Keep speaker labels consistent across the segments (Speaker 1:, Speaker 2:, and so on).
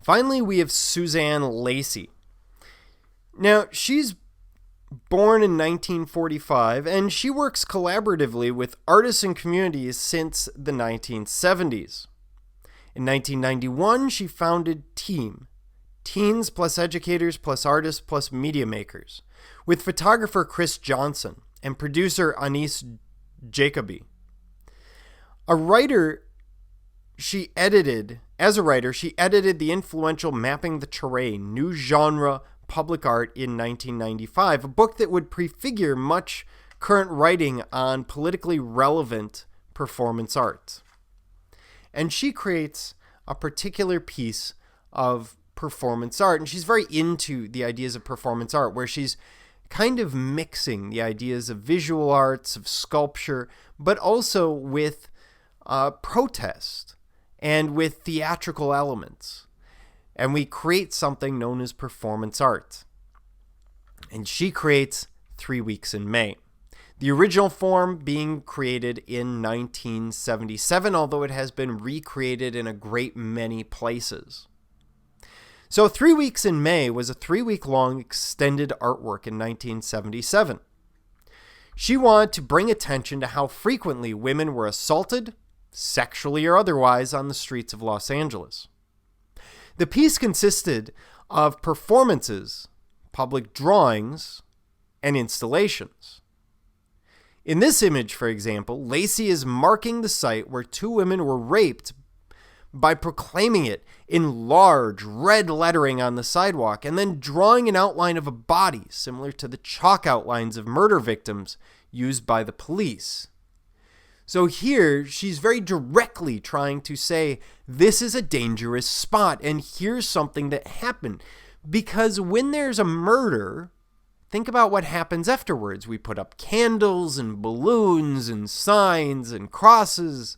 Speaker 1: Finally, we have Suzanne Lacy. Now, she's born in 1945, and she works collaboratively with artists and communities since the 1970s. In 1991, she founded TEAM, Teens plus Educators plus Artists plus Media Makers, with photographer Chris Johnson and producer Anis Jacoby. As a writer, she edited the influential Mapping the Terrain, New Genre Public Art in 1995, a book that would prefigure much current writing on politically relevant performance art. And she creates a particular piece of performance art, and she's very into the ideas of performance art, where she's kind of mixing the ideas of visual arts, of sculpture, but also with protest and with theatrical elements. And we create something known as performance art. And she creates 3 Weeks in May. The original form being created in 1977, although it has been recreated in a great many places. So 3 Weeks in May was a 3-week-long extended artwork in 1977. She wanted to bring attention to how frequently women were assaulted, sexually or otherwise, on the streets of Los Angeles. The piece consisted of performances, public drawings, and installations. In this image, for example, Lacy is marking the site where 2 women were raped by proclaiming it in large red lettering on the sidewalk and then drawing an outline of a body similar to the chalk outlines of murder victims used by the police. So here, she's very directly trying to say, this is a dangerous spot, and here's something that happened. Because when there's a murder, think about what happens afterwards. We put up candles and balloons and signs and crosses.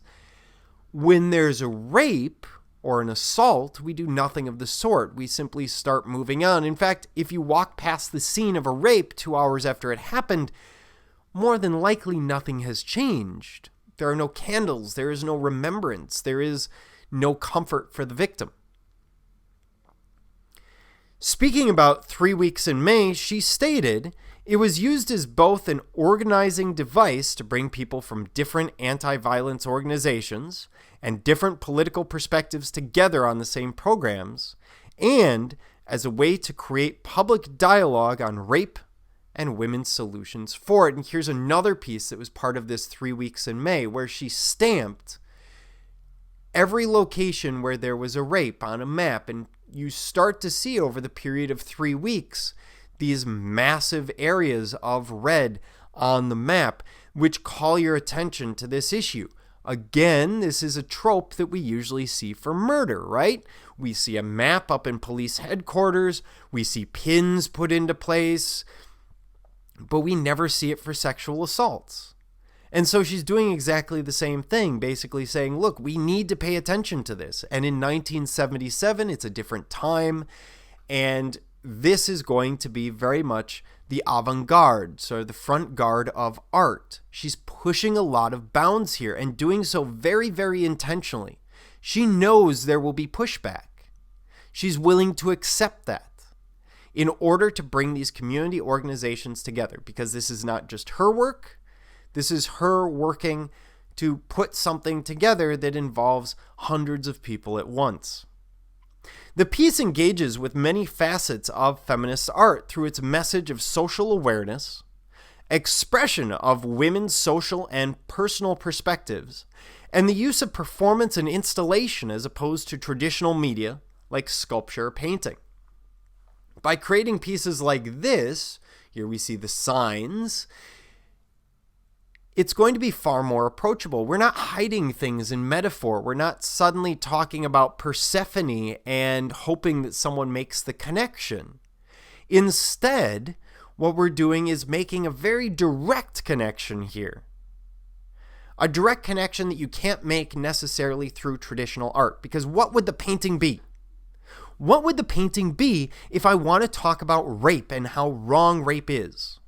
Speaker 1: When there's a rape or an assault, we do nothing of the sort. We simply start moving on. In fact, if you walk past the scene of a rape 2 hours after it happened, more than likely nothing has changed. There are no candles, there is no remembrance, there is no comfort for the victim. Speaking about 3 Weeks in May, she stated, it was used as both an organizing device to bring people from different anti-violence organizations and different political perspectives together on the same programs, and as a way to create public dialogue on rape and women's solutions for it. And here's another piece that was part of this 3 Weeks in May, where she stamped every location where there was a rape on a map, and you start to see over the period of 3 weeks these massive areas of red on the map, which call your attention to this issue. Again, this is a trope that we usually see for murder, right? We see a map up in police headquarters, we see pins put into place, but we never see it for sexual assaults. And so she's doing exactly the same thing, basically saying, look, we need to pay attention to this. And in 1977, it's a different time, and this is going to be very much the avant-garde, so the front guard of art. She's pushing a lot of bounds here and doing so very, very intentionally. She knows there will be pushback. She's willing to accept that in order to bring these community organizations together, because this is not just her work, this is her working to put something together that involves hundreds of people at once. The piece engages with many facets of feminist art through its message of social awareness, expression of women's social and personal perspectives, and the use of performance and installation as opposed to traditional media like sculpture or painting. By creating pieces like this, here we see the signs, it's going to be far more approachable. We're not hiding things in metaphor. We're not suddenly talking about Persephone and hoping that someone makes the connection. Instead, what we're doing is making a very direct connection here. A direct connection that you can't make necessarily through traditional art. Because what would the painting be? What would the painting be if I want to talk about rape and how wrong rape is?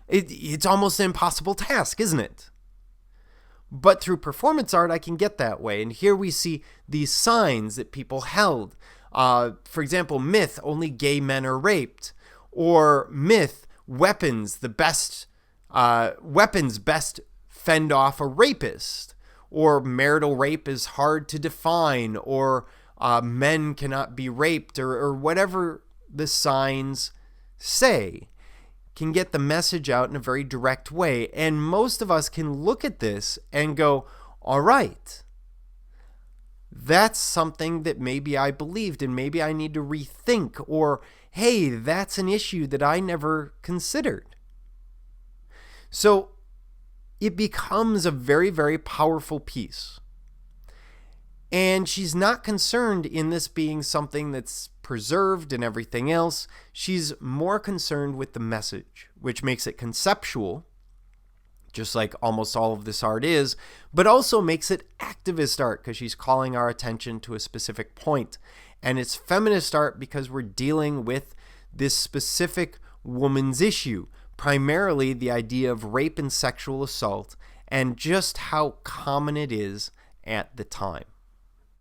Speaker 1: It's almost an impossible task, isn't it? But through performance art, I can get that way. And here we see these signs that people held. For example, myth, only gay men are raped. Or myth, weapons best fend off a rapist. Or marital rape is hard to define. Or men cannot be raped. Or whatever the signs say, can get the message out in a very direct way. And most of us can look at this and go, all right, that's something that maybe I believed and maybe I need to rethink, or hey, that's an issue that I never considered. So it becomes a very, very powerful piece. And she's not concerned in this being something that's preserved and everything else. She's more concerned with the message, which makes it conceptual, just like almost all of this art is, but also makes it activist art because she's calling our attention to a specific point. And it's feminist art because we're dealing with this specific woman's issue, primarily the idea of rape and sexual assault, and just how common it is at the time.